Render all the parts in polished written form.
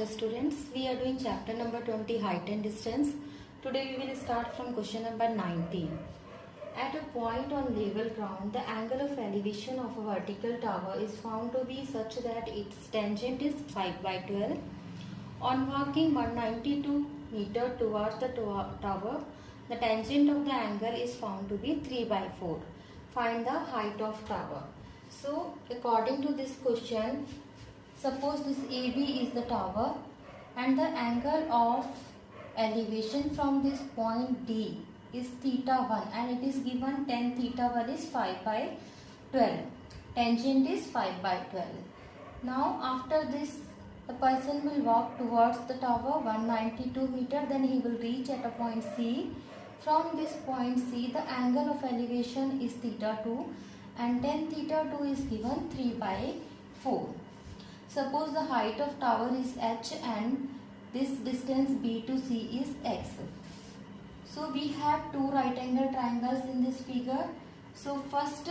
dear students, we are doing chapter number 20 height and distance. Today we will start from question number 19. At a point on level ground, the angle of elevation of a vertical tower is found to be such that its tangent is 5 by 12. On walking 192 meter towards the tower, the tangent of the angle is found to be 3 by 4. Find the height of tower. So according to this question, suppose this AB is the tower and the angle of elevation from this point D is theta 1 and it is given tan theta 1 is 5 by 12. Tangent is 5 by 12. Now after this the person will walk towards the tower 192 meter, then he will reach at a point C. From this point C the angle of elevation is theta 2 and tan theta 2 is given 3 by 4. Suppose the height of tower is h and this distance B to C is x. So we have two right angle triangles in this figure. So first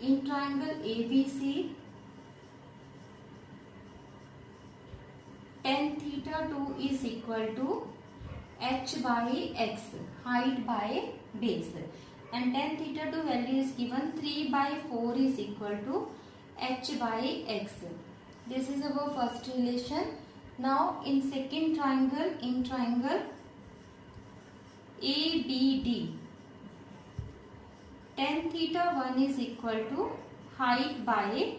in triangle ABC, tan theta 2 is equal to h by x, height by base, and tan theta 2 value is given 3 by 4 is equal to h by x. This is our first relation. Now in second triangle, in triangle ABD, tan theta 1 is equal to height by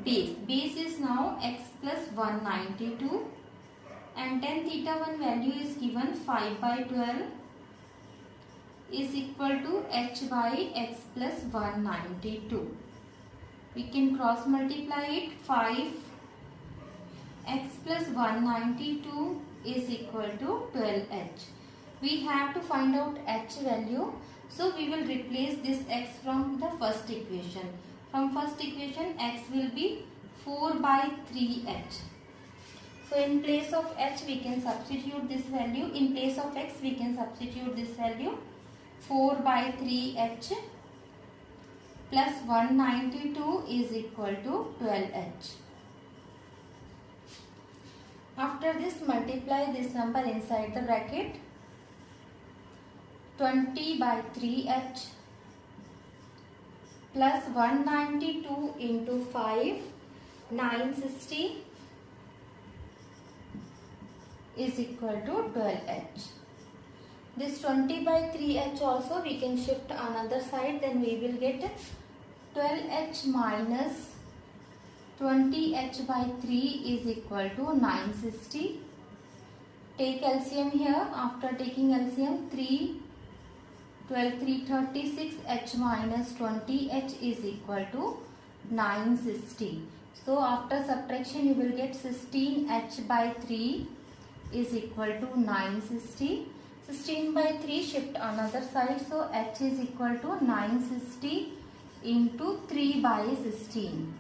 base. Base is now x plus 192 and tan theta 1 value is given 5 by 12 is equal to h by x plus 192. We can cross multiply it. 5 x plus 192 is equal to 12h. We have to find out h value. So we will replace this x from the first equation. From first equation x will be 4 by 3h. So in place of h we can substitute this value. In place of x we can substitute this value. 4 by 3h plus 192 is equal to 12h. After this, multiply this number inside the bracket. 20 by 3h plus 192 into 5, 960 is equal to 12h. This 20 by 3h also we can shift another side, then we will get 12h minus 20h by 3 is equal to 960. Take LCM here. After taking LCM, 3, 12, 3, 36, h minus 20h is equal to 960. So after subtraction you will get 16h by 3 is equal to 960. 16 by 3 shift another side, so h is equal to 960 into 3 by 16.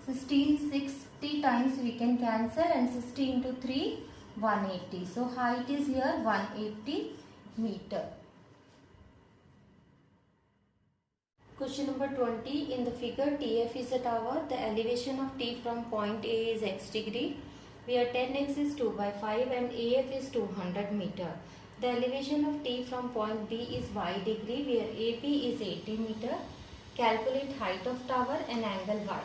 1660 times we can cancel and 60 into 3 180. So height is here 180 meter. Question number 20. In the figure TF is a tower. The elevation of T from point A is x degree, where 10x is 2 by 5 and AF is 200 meter. The elevation of T from point B is y degree, where AP is 80 meter. Calculate height of tower and angle y.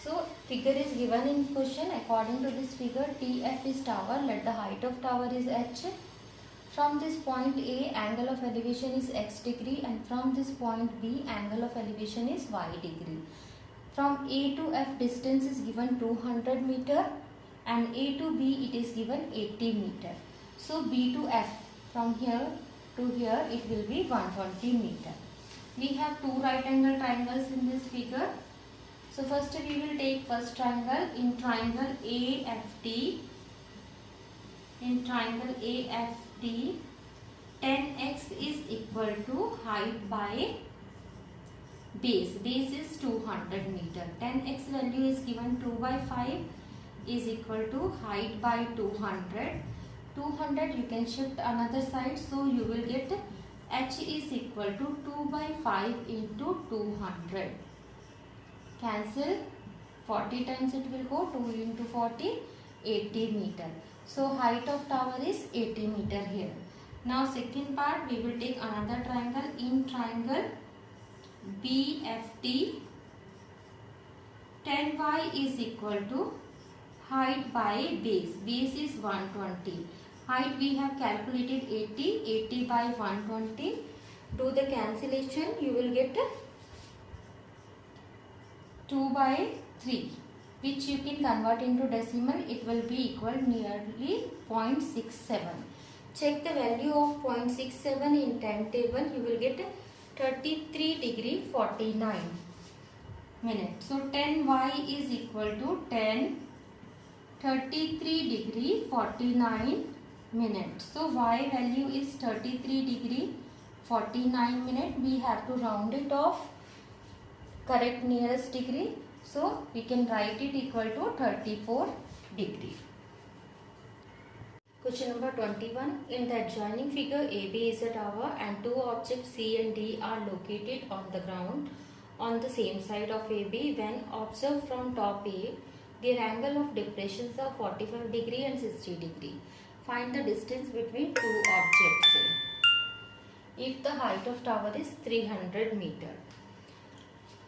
So figure is given in question. According to this figure, TF is tower. Let the height of tower is h. From this point A, angle of elevation is x degree, and from this point B, angle of elevation is y degree. From A to F distance is given 200 meter and A to B it is given 80 meter. So B to F, from here to here it will be 120 meter. We have two right angle triangles in this figure. So first we will take first triangle. In triangle AFD, in triangle AFD, 10x is equal to height by base. Base is 200 meter. 10x value is given 2 by 5 is equal to height by 200. 200 you can shift another side, so you will get h is equal to 2 by 5 into 200. Cancel. 40 times it will go, 2 into 40 80 meter. So height of tower is 80 meter here. Now second part, we will take another triangle. In triangle BFT, 10y is equal to height by base. Base is 120. Height we have calculated 80. 80 by 120. Do the cancellation. You will get 2 by 3, which you can convert into decimal. It will be equal nearly 0.67. Check the value of 0.67 in time table. You will get 33 degree 49 minutes. So 10y is equal to 33 degree 49 minutes. So y value is 33 degree 49 minutes. We have to round it off correct nearest degree. So we can write it equal to 34 degree. Question number 21. In the adjoining figure, AB is a tower and two objects C and D are located on the ground on the same side of AB. When observed from top A, their angle of depressions are 45 degree and 60 degree. Find the distance between two objects if the height of tower is 300 meter.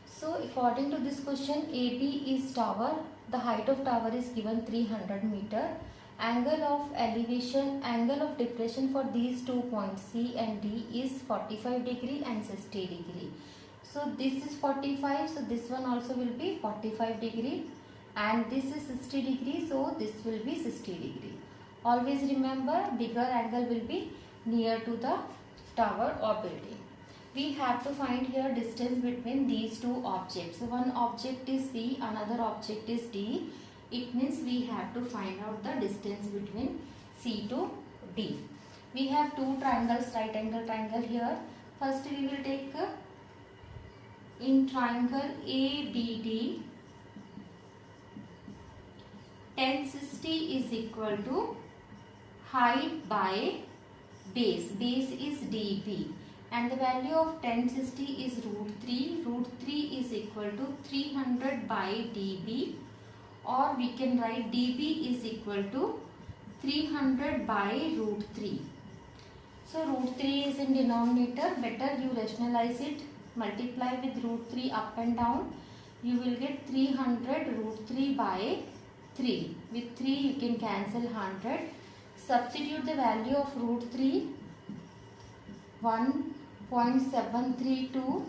So according to this question, AB is tower. The height of tower is given 300 meter. Angle of elevation, angle of depression for these 2 points C and D is 45 degree and 60 degree. So this is 45, so this one also will be 45 degree, and this is 60 degree, so this will be 60 degree. Always remember, bigger angle will be near to the tower or building. We have to find here distance between these two objects. So one object is C, another object is D. It means we have to find out the distance between C to D. We have two triangles, right angle triangle here. First we will take in triangle ABD, tan 60 is equal to height by base. Base is DB. And the value of tan 60 is root 3. Root 3 is equal to 300 by dB, or we can write dB is equal to 300 by root 3. So root 3 is in denominator. Better you rationalize it. Multiply with root 3 up and down. You will get 300 root 3 by 3. With 3 you can cancel 100. Substitute the value of root 3. 1.732.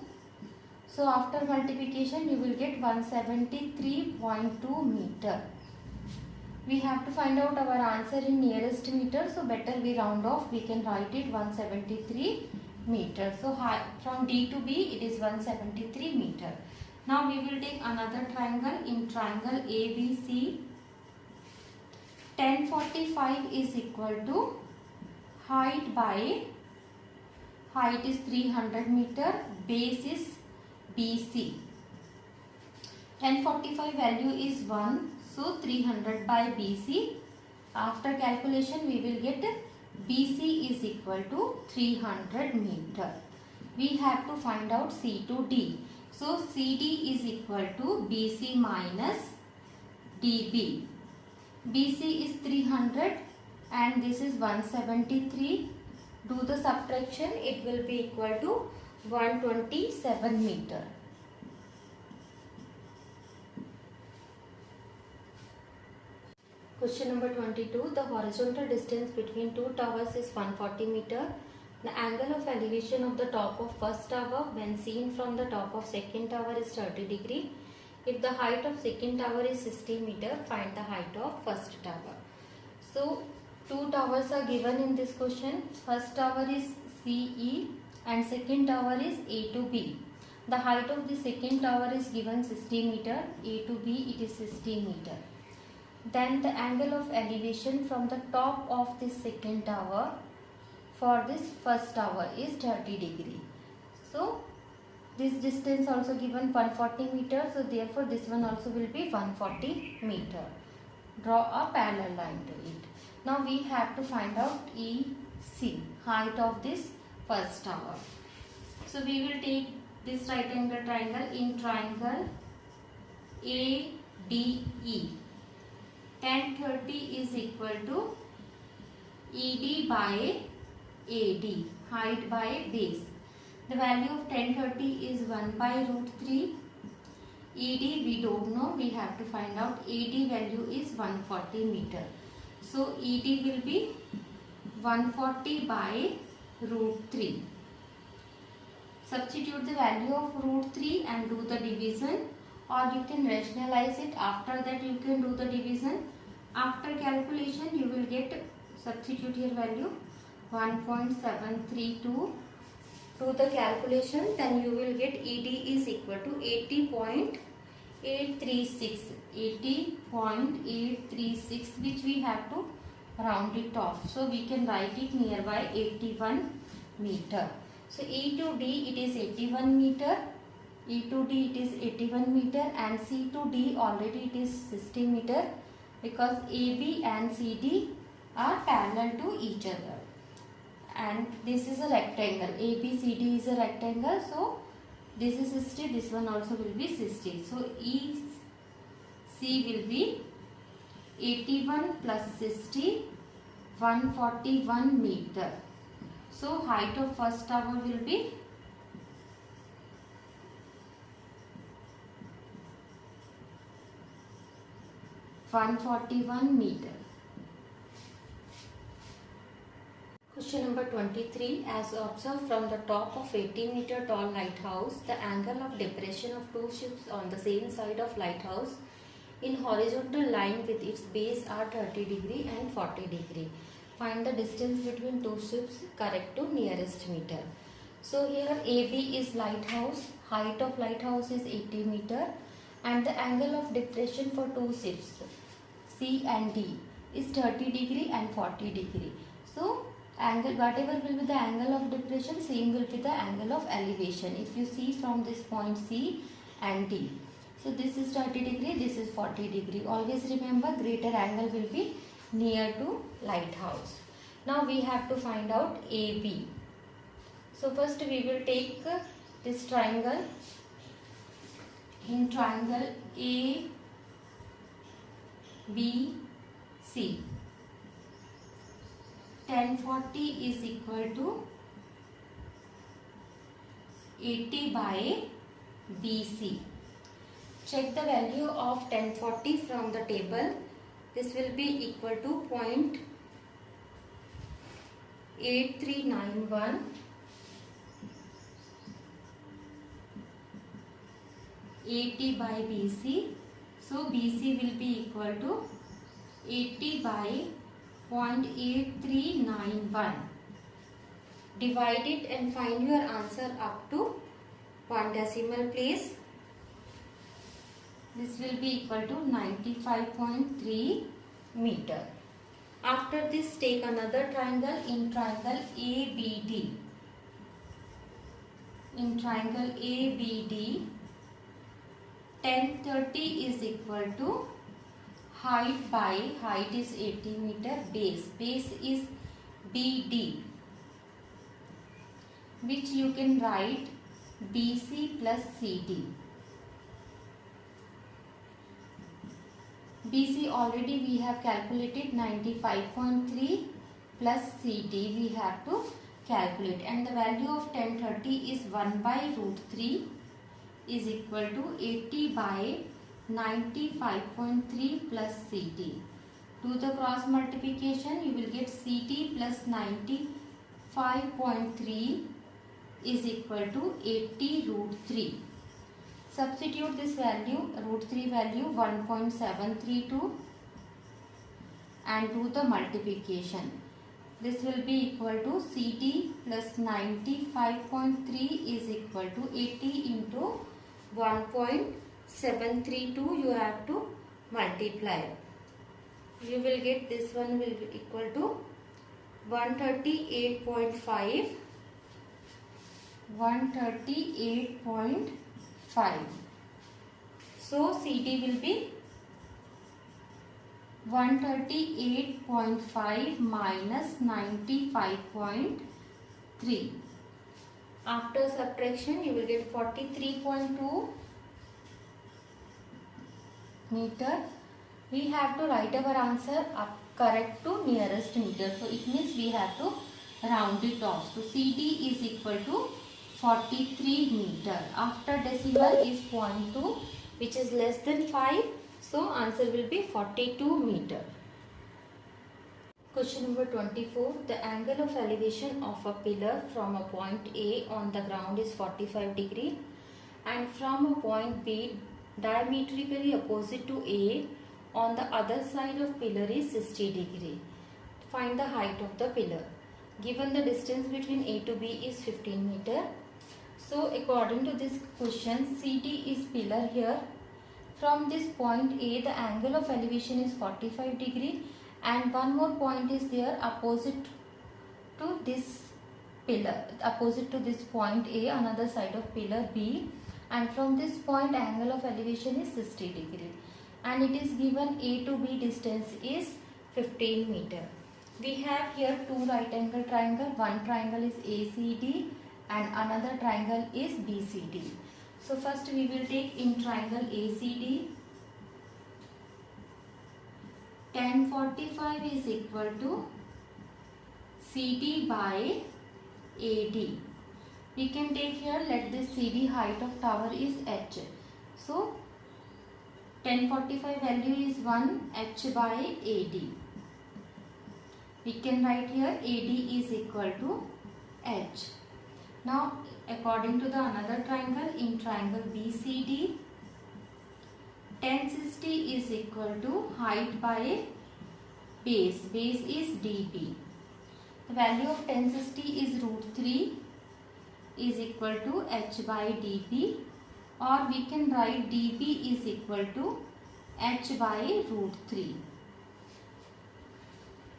So after multiplication you will get 173.2 meter. We have to find out our answer in nearest meter, so better we round off. We can write it 173 meter. So from D to B it is 173 meter. Now we will take another triangle. In triangle ABC, tan 45 is equal to height by, height is 300 meter, base is BC. Tan 45 value is 1, so 300 by BC. After calculation we will get BC is equal to 300 meter. We have to find out C to D. So CD is equal to BC minus DB. BC is 300 and this is 173. Do the subtraction, it will be equal to 127 meter. Question number 22. The horizontal distance between two towers is 140 meter. The angle of elevation of the top of first tower when seen from the top of second tower is 30 degree. If the height of second tower is 60 meter, find the height of first tower. So two towers are given in this question. First tower is CE and second tower is A to B. The height of the second tower is given 60 meter. A to B it is 60 meter. Then the angle of elevation from the top of this second tower for this first tower is 30 degree. So this distance also given 140 meter. So therefore this one also will be 140 meter. Draw a parallel line to it. Now we have to find out EC, height of this first tower. So we will take this right angle triangle. In triangle ADE, 1030 is equal to ED by AD, height by base. The value of 1030 is 1 by root 3. ED we don't know, we have to find out. AD value is 140 meter. So ED will be 140 by root 3. Substitute the value of root 3 and do the division, or you can rationalize it. After that you can do the division. After calculation you will get, substitute here value 1.732. Do the calculation, then you will get ED is equal to 80.836. 80.836, which we have to round it off. So we can write it nearby 81 meter. So E to D it is 81 meter. E to D it is 81 meter, and C to D already it is 60 meter, because AB and CD are parallel to each other. And this is a rectangle. ABCD is a rectangle. So this is 60. This one also will be 60. So EC will be 81 plus 60, 141 meter. So height of first tower will be 141 meter. Question number 23. As observed from the top of 80-meter tall lighthouse, the angle of depression of two ships on the same side of lighthouse in horizontal line with its base are 30 degree and 40 degree. Find the distance between two ships correct to nearest meter. So here AB is lighthouse, height of lighthouse is 80 meter, and the angle of depression for two ships C and D is 30 degree and 40 degree. So angle, whatever will be the angle of depression, same will be the angle of elevation. If you see from this point C and D, so this is 30 degree, this is 40 degree. Always remember, greater angle will be near to lighthouse. Now we have to find out AB. So first we will take this triangle. In triangle A, B, C, 1040 is equal to 80 by BC. Check the value of 1040 from the table. This will be equal to 0.8391. 80 by BC. So BC will be equal to 80 by 0.8391. Divide it and find your answer up to 1 decimal place. This will be equal to 95.3 meter. After this, take another triangle. In triangle ABD. In triangle ABD, 1030 is equal to height by, height is 80 meter, base is BD, which you can write BC plus CD. BC already we have calculated 95.3 plus CD we have to calculate, and the value of 1030 is 1 by root 3 is equal to 80 by 95.3 plus CD. Do the cross multiplication, you will get CD plus 95.3 is equal to 80 root 3. Substitute this value, root 3 value 1.732, and do the multiplication. This will be equal to CD plus 95.3 is equal to 80 into 1.732. You have to multiply. You will get, this one will be equal to 138.5. 138.5. So CD will be 138.5 minus 95.3. After subtraction, you will get 43.2 meter. we have to write our answer correct to nearest meter. So it means we have to round it off. So CD is equal to 43 meter. After decimal is 0.2, which is less than 5. So answer will be 42 meter. Question number 24. The angle of elevation of a pillar from a point A on the ground is 45 degree and from a point B diametrically opposite to A on the other side of pillar is 60 degree. Find the height of the pillar. Given the distance between A to B is 15 meter. So according to this question, CD is pillar here. From this point A, the angle of elevation is 45 degree and one more point is there opposite to this pillar, opposite to this point A, another side of pillar B, and from this point angle of elevation is 60 degree and it is given A to B distance is 15 meter. We have here two right angle triangle. One triangle is ACD and another triangle is BCD. So first we will take in triangle ACD. Tan 45 is equal to CD by AD. We can take here, let this CD height of tower is H. So tan 45 value is 1 H by AD. We can write here AD is equal to H. Now according to the another triangle, in triangle BCD, tan 60 is equal to height by base. Base is DB. The value of tan 60 is root 3 is equal to H by DB, or we can write DB is equal to H by root 3.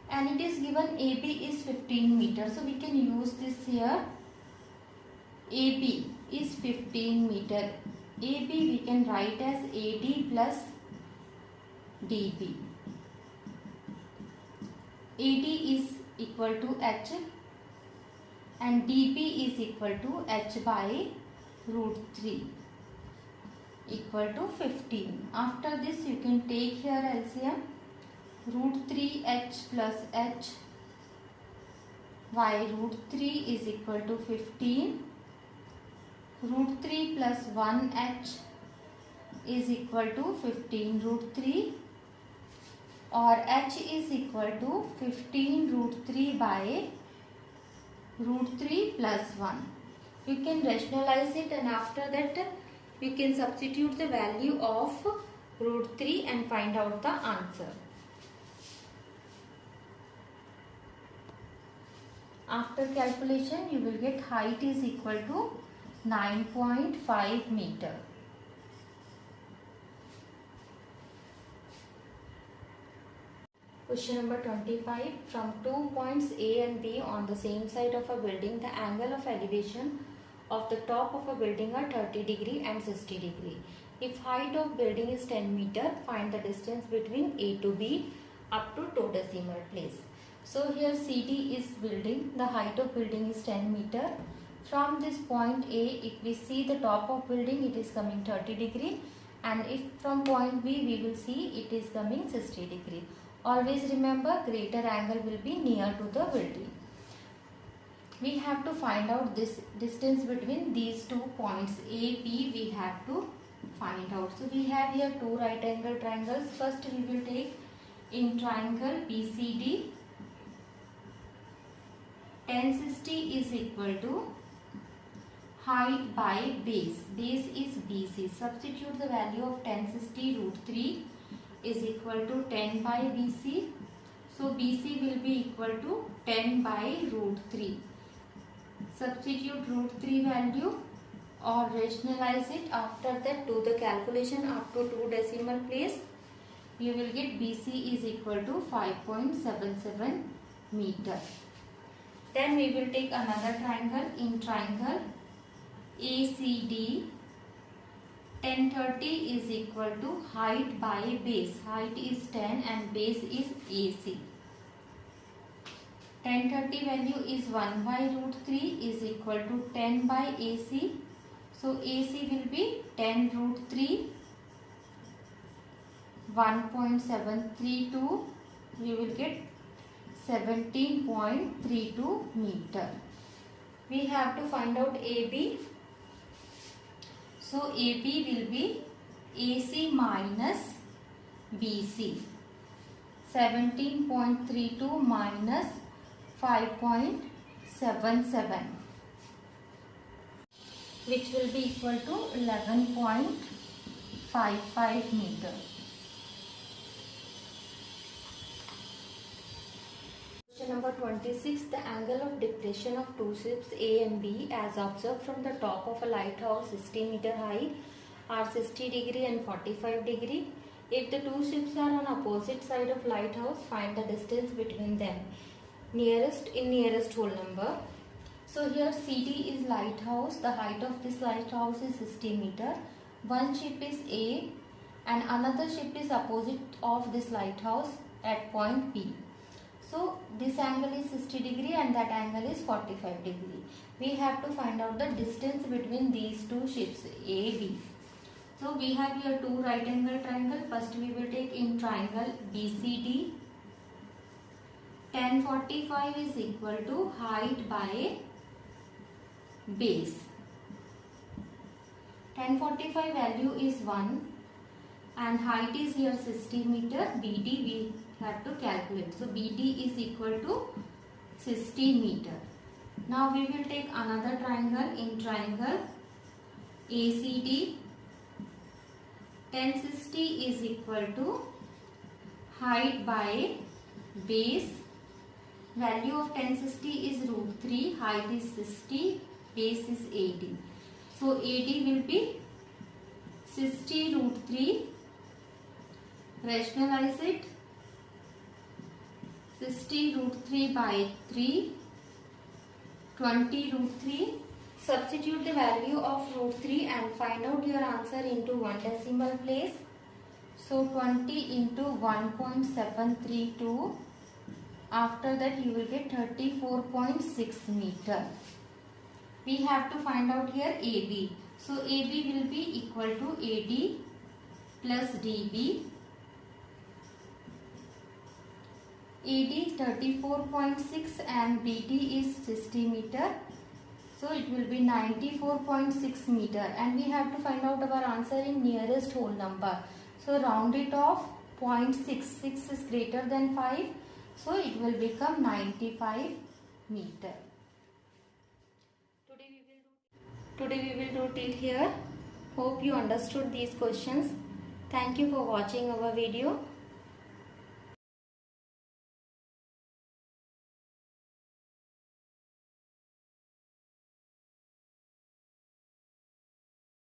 And it is given AB is 15 meters. So we can use this here. AB is 15 meter. AB we can write as AD plus DB. AD is equal to H and DB is equal to H by root 3 equal to 15. After this you can take here LCM. Root 3 H plus H by root 3 is equal to 15. Root 3 plus 1 H is equal to 15 root 3, or H is equal to 15 root 3 by root 3 plus 1. You can rationalize it and after that you can substitute the value of root 3 and find out the answer. After calculation you will get height is equal to 9.5 meter. Question number 25. From 2 points A and B on the same side of a building, the angle of elevation of the top of a building are 30 degree and 60 degree. If height of building is 10 meter, find the distance between A to B up to 2 decimal place. So here CD is building, the height of building is 10 meter. From this point A, if we see the top of building, it is coming 30 degree, and if from point B we will see it is coming 60 degree. Always remember, greater angle will be near to the building. We have to find out this distance between these 2 points A, B, we have to find out. So we have here two right angle triangles. First we will take in triangle BCD. Tan 60 is equal to height by base. Base is BC. Substitute the value of tan 60 root 3 is equal to 10 by BC. So BC will be equal to 10 by root 3. Substitute root 3 value or rationalize it. After that do the calculation up to 2 decimal place. You will get BC is equal to 5.77 meter. Then we will take another triangle. In triangle ACD, tan 30 is equal to height by base. Height is 10 and base is AC. Tan 30 value is 1 by root 3 is equal to 10 by AC. So AC will be 10 root 3 1.732, we will get 17.32 meter. We have to find out AB. So AB will be AC minus BC. 17.32 minus 5.77, which will be equal to 11.55 meter. Question number 26. The angle of depression of two ships A and B as observed from the top of a lighthouse 60 meter high are 60 degree and 45 degree. If the two ships are on opposite side of lighthouse, find the distance between them. Nearest whole number. So here CD is lighthouse. The height of this lighthouse is 60 meter. One ship is A and another ship is opposite of this lighthouse at point B. So this angle is 60 degree and that angle is 45 degree. We have to find out the distance between these two ships A, B. So we have here two right angle triangle. First we will take in triangle BCD. Tan 45 is equal to height by base. Tan 45 value is 1 and height is here 60 meter. BD we have to calculate. So BD is equal to 60 meter. Now we will take another triangle in triangle ACD. Tan 60 is equal to height by base. Value of tan 60 is √3, height is 60, base is 80. So AD will be 60 √3, rationalize it, 60 √3 by 3, 20 √3. Substitute the value of √3 and find out your answer into one decimal place. So 20 into 1.732. After that you will get 34.6 meter. We have to find out here AB. So AB will be equal to AD plus DB. AD 34.6 and BD is 60 meter. So it will be 94.6 meter and we have to find out our answer in nearest whole number. So round it off, 0.6. 6 is greater than 5. So it will become 95 meter. Today we will do till here. Hope you understood these questions. Thank you for watching our video.